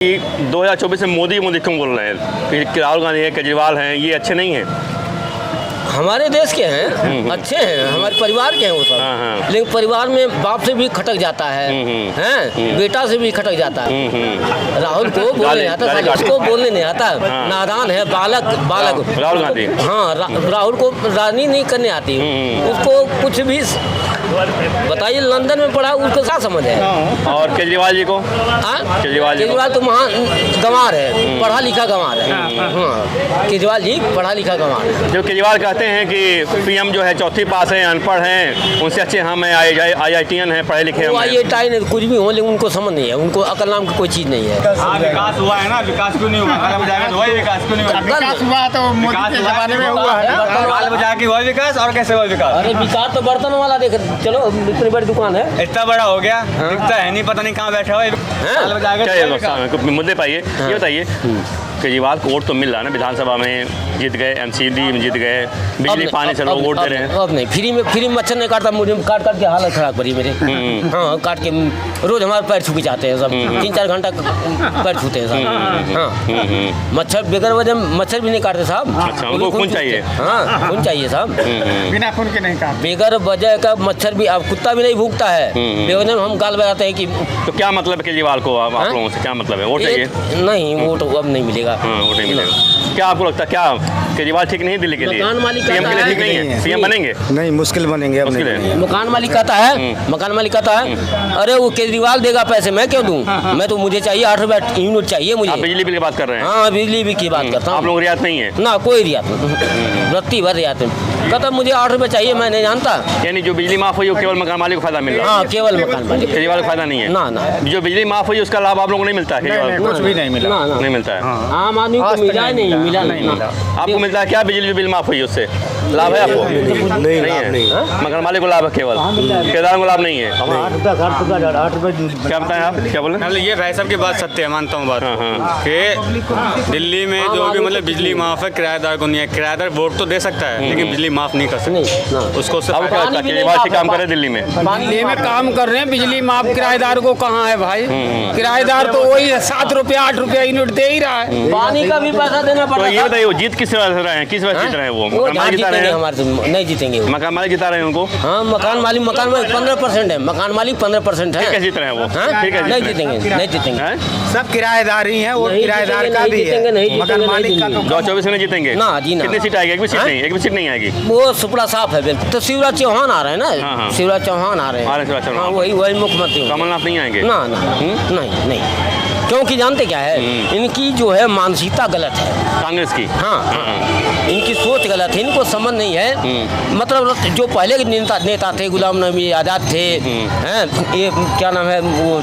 कि 2024 में मोदी मोदी क्यों बोल रहे हैं कि राहुल गांधी है, केजरीवाल हैं, ये अच्छे नहीं हैं? हमारे देश के हैं, अच्छे हैं, हमारे परिवार के हैं वो सब। लेकिन परिवार में बाप से भी खटक जाता है, हैं, बेटा से भी खटक जाता है। राहुल को बोलने नहीं आता, उसको बोलने नहीं आता, नादान है, बालक राहुल गांधी। हाँ, राहुल को राजनीति नहीं करने आती, उसको कुछ भी बताइए। लंदन में पढ़ा, उसको क्या समझ है? और केजरीवाल जी को? केजरीवाल तो महान गंवार है, पढ़ा लिखा गंवार है। हाँ, केजरीवाल जी पढ़ा लिखा गंवार है। जो केजरीवाल कहते हैं कि पीएम जो है चौथी पास है, अनपढ़ हैं, उनसे अच्छे हम हैं, IITian हैं, पढ़े लिखे हैं। IITian कुछ भी हो, लेकिन उनको समझ नहीं है, उनको अकल नाम की कोई चीज़ नहीं है। विकास हुआ है ना, विकास क्यों नहीं हुआ? विकास क्यों नहीं हुआ? विकास हुआ तो मोदी के जमाने में हुआ है ना। बाल बजा के हुआ विकास, और कैसे हुआ विकास? अरे विकास तो बर्तन वाला देख, चलो इतनी बड़ी दुकान है, इतना बड़ा हो गया, दिखता है नहीं, पता नहीं कहाँ बैठा हुआ है। बाल बजा के मुद्दे पाइए, ये बताइए केजरीवाल को वोट तो मिल रहा है ना, विधानसभा में जीत गए, MCD में जीत गए, बिजली पानी से लोग वोट दे रहे हैं। अब नहीं, फ्री में मच्छर नहीं काटता, मुझे काट के हालत खराब करी मेरे। हाँ, काट के रोज हमारे पैर छू के जाते हैं सब, 3-4 घंटा पैर छूते हैं सब। हाँ, मच्छर बेगर वजह मच्छर भी नहीं काटते साहब। अच्छा, उनको खून चाहिए? हाँ, खून चाहिए साहब, बिना खून के नहीं काटते। बेगर वजह का मच्छर भी, अब कुत्ता भी नहीं भूखता है, बेवजह हम गाल बजाते हैं कि। तो क्या मतलब केजरीवाल को आप लोगों से क्या मतलब है? वोट चाहिए? नहीं, वोट अब नहीं मिलेगा। वोट नहीं मिलेगा। क्या आपको लगता है, क्या केजरीवाल ठीक नहीं है दिल्ली के लिए? मकान मालिक पीएम के लिए ठीक नहीं है? पीएम बनेंगे? नहीं, मुश्किल बनेंगे, अब मुश्किल नहीं। है। मकान मालिक कहता है, अरे वो केजरीवाल देगा पैसे, मैं क्यों दूं? मैं तो, मुझे चाहिए 8 रुपये यूनिट चाहिए मुझे। आप बिजली बिल की बात कर रहे हैं? हाँ, बिजली भी की बात करता हूँ। आप लोग रियायत नहीं है ना, कोई रियायत नहीं, रत्ती भर रियायत नहीं। कहता मुझे 8 रुपये चाहिए, मैं नहीं जानता। यानी जो बिजली माफ हुई वो केवल मकान मालिक को फायदा मिल रहा है? हाँ, केवल मकान मालिक, केजरीवाल को फायदा नहीं है? ना। जो बिजली माफ हुई उसका लाभ आप लोगों को नहीं मिलता है? केजरीवाल को कुछ भी नहीं मिला, नहीं मिलता है। आम आदमी को मिला नहीं। आपको मिलता है क्या? बिजली बिल माफ हुई उससे लाभ है आपको? नहीं है। मकान मालिक को लाभ है केवल, केदार को लाभ नहीं है। क्या बताएं आप, क्या बोले? मतलब ये भाई साहब की बात सत्य है, मानता हूँ बात कि दिल्ली में जो भी मतलब बिजली माफ है, किराएदार को नहीं है। किराएदार वोट तो दे सकता है, लेकिन बिजली माफ नहीं कर सकता उसको। अब क्या लगता है केजरीवाल ठीक काम करे दिल्ली में? दिल्ली में काम कर रहे हैं, बिजली माफ किराएदार को कहाँ है भाई? किराएदार तो वही 7 रुपये 8 रुपये यूनिट दे ही रहा है। पानी का भी पैसा देना तो पड़ता ये बताइए वो जीत किस वजह से रहे हैं? किस वजह से जीत रहे हैं? वो मकान मालिक जिता रहे हैं? हमारे से नहीं जीतेंगे। मकान मालिक जिता रहे हैं उनको? हाँ, मकान मालिक 15% है, मकान मालिक 15% है। कैसे जीत रहे हैं वो? नहीं जीतेंगे। सब किराएदार ही है, वो किराएदार का भी है, मकान मालिक का तो 2024 में जीतेंगे ना जी ना। कितनी सीट आएगी? एक भी सीट नहीं, एक भी सीट नहीं आएगी। वो सुपड़ा साफ है बिल्कुल। तो शिवराज चौहान आ रहे हैं ना, शिवराज चौहान आ रहे हैं। शिवराज चौहान। हाँ, वही मुख्यमंत्री। कमलनाथ नहीं आएंगे? ना, नहीं, क्योंकि जानते क्या है, इनकी जो है मानसिकता गलत है, कांग्रेस की। हाँ, इनकी सोच गलत है, इनको समझ नहीं है। मतलब जो पहले के नेता थे, गुलाम नबी आज़ाद थे, हैं, ये क्या नाम है, वो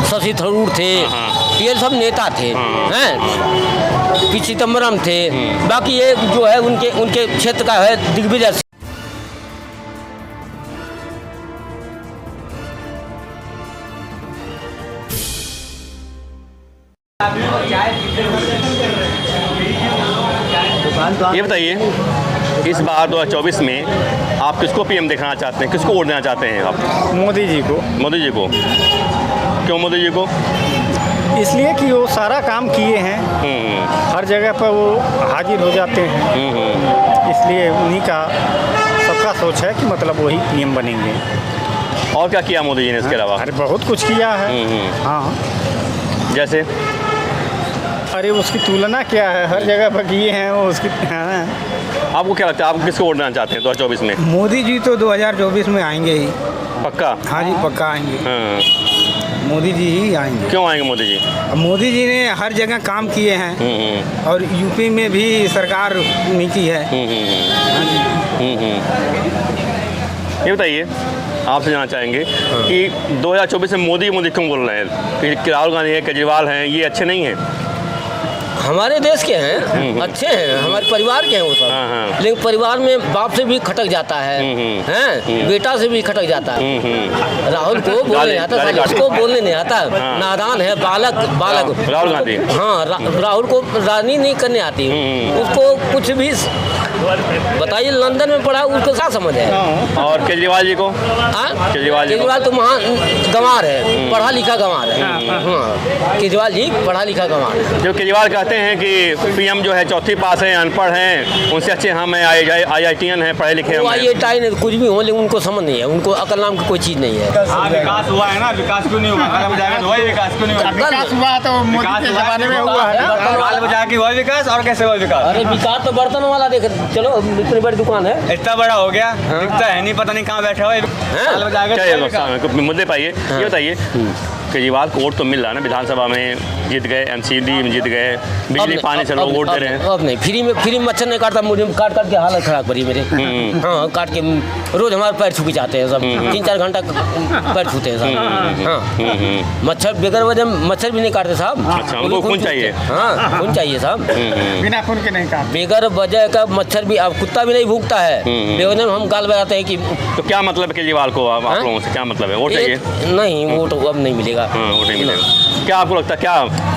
शशि थरूर थे, ये सब नेता थे, हैं, पी चिदम्बरम थे। बाकी ये जो है उनके क्षेत्र का है दिग्विजय। ये बताइए इस बार 2024 में आप किसको पीएम देखना चाहते हैं? किसको वोट देना चाहते हैं आप? मोदी जी को। मोदी जी को? क्यों मोदी जी को? इसलिए कि वो सारा काम किए हैं, हर जगह पर वो हाजिर हो जाते हैं, इसलिए उन्हीं का सबका सोच है कि मतलब वही पीएम बनेंगे। और क्या किया मोदी जी ने इसके अलावा? अरे बहुत कुछ किया है। हाँ, जैसे? अरे उसकी तुलना क्या है, हर जगह पर किए हैं वो उसकी। हाँ, आपको क्या लगता है, आप किसको वोट देना चाहते हैं 2024 में? मोदी जी तो 2024 में आएंगे ही। पक्का? हाँ जी, पक्का आएंगे। हाँ। मोदी जी ही आएंगे। क्यों आएंगे मोदी जी? मोदी जी ने हर जगह काम किए हैं, और यूपी में भी सरकार उन्हीं की है। हाँ जी। ये बताइए आपसे जानना चाहेंगे कि 2024 में मोदी मोदी क्यों बोल रहे हैं कि राहुल गांधी है, केजरीवाल हैं, ये अच्छे नहीं हैं? हमारे देश के हैं, अच्छे हैं, हमारे परिवार के हैं वो सब। लेकिन परिवार में बाप से भी खटक जाता है, हैं, बेटा से भी खटक जाता है। राहुल को बोलने नहीं आता, उसको बोलने नहीं आता, नादान है, बालक राहुल गांधी। हाँ, राहुल को राजनीति नहीं करने आती, उसको कुछ भी बताइए, लंदन में पढ़ा, उसको क्या समझ है? और केजरीवाल जी को? हाँ? केजरीवाल जी को? केजरीवाल तो महान गंवार है, पढ़ा लिखा गंवार है। हाँ, केजरीवाल जी पढ़ा लिखा गंवार है। जो केजरीवाल कहते हैं कि पीएम जो है चौथी पास है, अनपढ़ हैं, उनसे अच्छे हम हैं, IITN हैं, पढ़े लिखे वो हम हैं। IIT कुछ भी हो, लेकिन उनको समझ नहीं है, उनको अकल नाम की कोई चीज़ नहीं है। हाँ, विकास हुआ है ना, विकास क्यों नहीं हुआ? काला बजाएगा तो वही विकास क्यों नहीं हुआ? विकास हुआ तो मोदी के जमाने में हुआ है ना। काला बजा के वही विकास, और कैसे वही विकास? अरे विकास तो बर्तन वाला देख, चलो इतनी बड़ी दुकान है। इतना बड़ा हो गया, दिखता है नहीं, पता नहीं कहाँ बैठा हुआ है। काला बजाएगा क्या तो ये वही विकास। मुद्दे पाइए, ये बताइए केजरीवाल को वोट तो मिल रहा है ना, विधानसभा में जीत गए, MCD में जीत गए, बिजली पानी से लोग वोट दे रहे हैं। अब नहीं, फ्री में मच्छर नहीं काटता, मुझे काट के हालत खराब करी मेरे। हाँ, काट के रोज हमारे पैर छूके जाते हैं सब, 3-4 घंटा पैर छूते हैं सब। हाँ, मच्छर बेगर वजह मच्छर भी नहीं काटते साहब। अच्छा, उनको खून चाहिए? हाँ, खून चाहिए साहब। बिना खून के नहीं काम। बेगर वजह का मच्छर भी, अब कुत्ता भी नहीं भूखता है, बेवजह हम गाल बजाते हैं कि तो क्या मतलब है केजरीवाल को? आप लोगों से क्या मतलब है? वोट चाहिए? नहीं, वो तो अब नहीं मिलेगा। हाँ, वोट नहीं मिलेगा। क्या आपको लगता है, क्या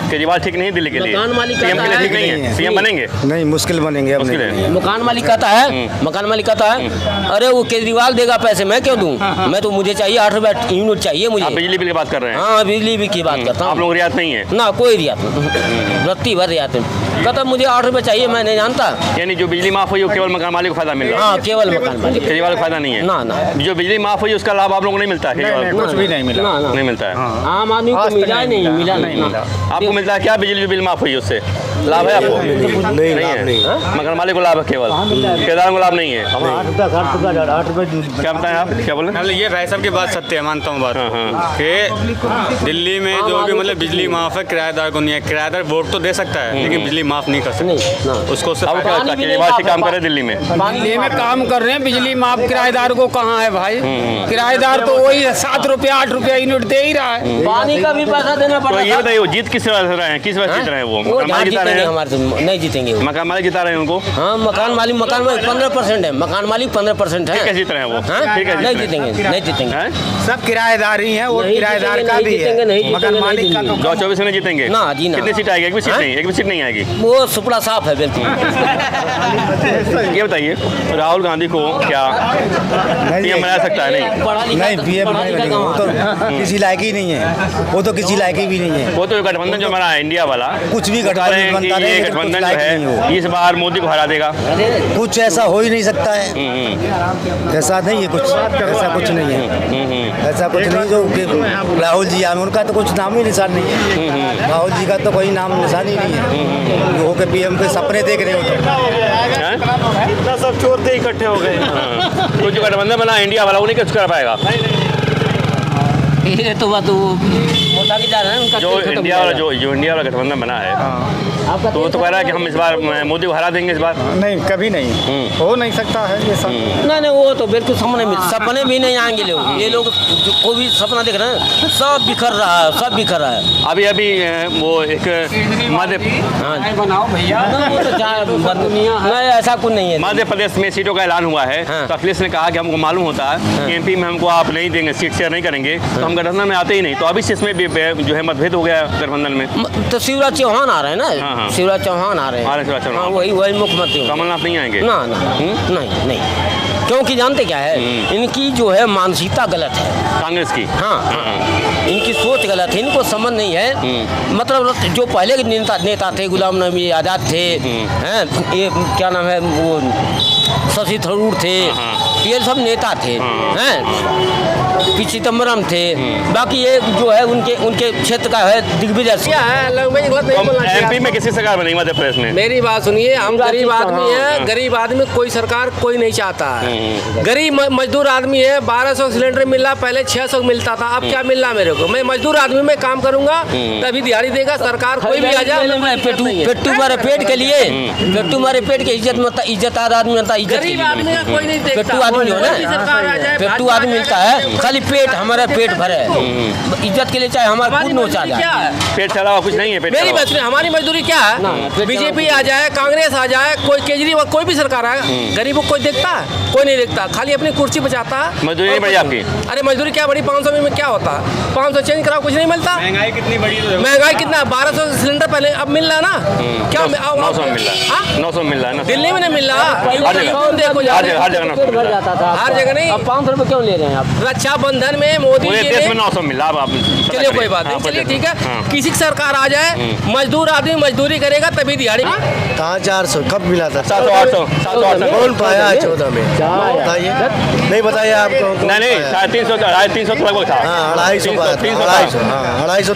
केजरीवाल ठीक नहीं दिल्ली के लिए? मकान मालिक पीएम के लिए ठीक नहीं है? सीएम बनेंगे? नहीं, मुश्किल बनेंगे अब मुश्किल है। मकान मालिक कहता है, मकान मालिक कहता है, अरे वो केजरीवाल देगा पैसे, मैं क्यों दूं? मैं तो, मुझे चाहिए 8 रुपये यूनिट चाहिए मुझे। आप बिजली बिल की बात कर रहे हैं? हाँ, बिजली बिल की बात करता आप हूँ। लोग रियायत नहीं है? ना, कोई रियायत नहीं, रत्ती भर रियायत नहीं। कहता मुझे 8 रुपये चाहिए, मैं नहीं जानता। यानी जो बिजली माफ हुई वो केवल मकान मालिक को फायदा मिल रहा है? हाँ, केवल मकान मालिक। केजरीवाल को फायदा नहीं है? ना ना जो बिजली माफ हुई उसका लाभ आप लोगों को नहीं मिलता है? केजरीवाल को कुछ भी नहीं मिला। ना, ना। नहीं मिलता है? आम आदमी को मिला ही नहीं, मिला नहीं। आपको मिलता है क्या? बिजली बिल माफ हुई उससे लाभ है आपको? नहीं है। मकान मालिक को लाभ है केवल, ठेकेदार को लाभ नहीं है। 8 रुपया 8 रुपये। क्या बताएं आप, क्या बोले? मतलब ये भाई साहब की बात सत्य है, मानता हूँ बात हाँ। कि दिल्ली में जो भी मतलब बिजली माफ है, किराएदार को नहीं है। किराएदार वोट तो दे सकता है, लेकिन बिजली माफ नहीं कर सकता। नहीं, ना। उसको उससे अब क्या फायदा- लगता है केजरीवाल ठीक काम करे दिल्ली में? दिल्ली में काम कर रहे हैं, बिजली माफ किराएदार को कहाँ है भाई? किराएदार तो वही 7 रुपया 8 रुपया यूनिट दे ही रहा है। पानी का भी पैसा देना तो पड़ता ये है। बताइए वो जीत किस वजह से रहे हैं, किस वजह से जीत रहे हैं? वो वो मकान मालिक जिता रहे जीतेंगे, हैं? हमारे से नहीं जीतेंगे वो। मकान मालिक जिता रहे हैं उनको? हाँ, मकान मालिक 15% है, मकान मालिक 15% है। ठीक है, जीत रहे हैं वो? हाँ? ठीक है, नहीं जीत रहे हैं। जीतेंगे, नहीं जीतेंगे। हैं? सब किराएदार ही हैं, वो नहीं किराएदार जीतेंगे, का नहीं भी जीतेंगे, नहीं है। मकान जीतेंगे, मालिक का नहीं तो 2024 में जीतेंगे? ना जी, ना। कितनी सीट आएगी? एक भी सीट हाँ? नहीं, एक भी सीट नहीं आएगी। वो सुपड़ा साफ है बिल्कुल। ये बताइए राहुल गांधी को क्या पीएम बना सकता है? नहीं, पढ़ा लिखा- नहीं, पीएम पढ़ा नहीं लिखा बनेगा, वो तो गंवार। किसी लायक ही नहीं है, वो तो किसी लायक ही भी नहीं है। वो तो गठबंधन जो बना है इंडिया वाला, कुछ भी बता रहे हैं गठबंधन कि बनता रहे, ये लेकिन कुछ गठबंधन जो लायक नहीं है हो। इस बार मोदी को हरा देगा। कुछ ऐसा हो ही नहीं सकता है, ऐसा नहीं है, कुछ ऐसा कुछ नहीं है, ऐसा कुछ नहीं जो कि राहुल जी आए, उनका तो कुछ नाम ही निशान नहीं है। राहुल जी का तो कोई नाम निशान ही नहीं है, वो के पीएम के सपने देख रहे हो तो। सब चोर थे इकट्ठे हो गए। तो जो गठबंधन बना इंडिया वाला वो नहीं कुछ कर पाएगा। ये तो बात मोटा की जा रहा है उनका। जो खेल खत्म इंडिया हो वाला जाएगा। जो इंडिया वाला गठबंधन बना है आपका तो वो तो कह रहा है कि हम इस बार मोदी को हरा देंगे इस बार। नहीं, कभी नहीं हो नहीं सकता है ये सब। नहीं, वो तो बिल्कुल सपने में, सपने भी नहीं आएंगे लोग। ये लोग जो कोई भी सपना देख रहे हैं, सब बिखर रहा है, सब बिखर रहा है। अभी अभी वो एक मध्य हाँ, बनाओ भैया। वो तो चाहे नहीं, ऐसा कुछ नहीं है। मध्य प्रदेश में सीटों का ऐलान हुआ है हाँ। तो अखिलेश ने कहा कि हमको मालूम होता है कि MP में हमको आप नहीं देंगे, सीट शेयर नहीं करेंगे तो हम गठबंधन में आते ही नहीं। तो अभी से इसमें भी जो है मतभेद हो गया गठबंधन में। तो शिवराज चौहान आ रहे हैं हाँ, हाँ। ना, शिवराज चौहान आ रहे आ रहे हैं शिवराज हैं। चौहान। हाँ, वही मुख्यमंत्री होंगे। कमलनाथ नहीं आएंगे? ना ना, नहीं नहीं, क्योंकि जानते क्या है, इनकी जो है मानसिकता गलत है। कांग्रेस की? हाँ, इनकी सोच गलत है, इनको समझ नहीं है। मतलब जो पहले के नेता थे, गुलाम नबी आज़ाद थे, हैं, ये क्या नाम है, वो शशि थरूर थे, ये सब नेता थे, हैं, पी चिदम्बरम थे। बाकी ये जो है उनके क्षेत्र का है दिग्विजय सिंह है। MP में किसी सरकार बनेगी मध्य प्रदेश में? मेरी बात सुनिए, हम गरीब आदमी हाँ। हैं, गरीब आदमी कोई सरकार कोई नहीं चाहता है। गरीब मजदूर आदमी है, 1200 सिलेंडर मिल रहा, पहले 600 मिलता था, अब क्या मिल रहा मेरे को? मैं मजदूर आदमी में काम करूंगा तभी दिहाड़ी देगा सरकार, कोई भी आ जाए। पेट्टू मारे पेट के लिए, पेट्टू मारे पेट के इज्जतदार आदमी बनता है, इज्जत के गरीब लिए। आदमी का कोई नहीं देखता। पेट्टू आदमी जो है कोई भी सरकार आ ना, जाए, पेट्टू भाजपा आदमी आ मिलता जाए, है, खाली पेट हमारा पेट भरे, इज्जत के लिए चाहे हमारा हमारी खुद नोचा मजदूरी क्या जाए। है? पेट चलावा कुछ नहीं है? पेट मेरी चलावा। बात सुनिए, हमारी मजदूरी क्या है? पेट बीजेपी आ जाए, कांग्रेस आ जाए, कोई केजरीवाल, कोई भी सरकार आए, गरीबों को कोई देखता है? कोई नहीं देखता, खाली अपनी कुर्सी बचाता है। मजदूरी नहीं बढ़ी आपकी? अरे मजदूरी क्या बढ़ी, 500 में क्या होता है, 500 चेंज कराओ कुछ नहीं मिलता। महंगाई कितनी बढ़ी तो महंगाई कितना, 1200 सिलेंडर पहले, अब मिल रहा है ना क्या? 900 मिल रहा है, 900 मिल रहा है ना दिल्ली में नहीं मिल रहा, हर जगह, देखो हर जगह 900 मिल रहा है। हर जगह नहीं। अब 500 रुपये क्यों ले रहे हैं आप? रक्षाबंधन में मोदी पूरे जी देश ने, में 900 मिल रहा है। अब आप चलिए कोई बात नहीं, चलिए ठीक है, किसी की सरकार आ जाए, मजदूर आदमी मजदूरी करेगा तभी दिहाड़ी। कहाँ 400 कब मिला था? 700 800 कौन पाया है 14 में? बताइए, नहीं बताइए आपको। नहीं 350 350 तो लगभग था। हाँ 250 300 250 हाँ 250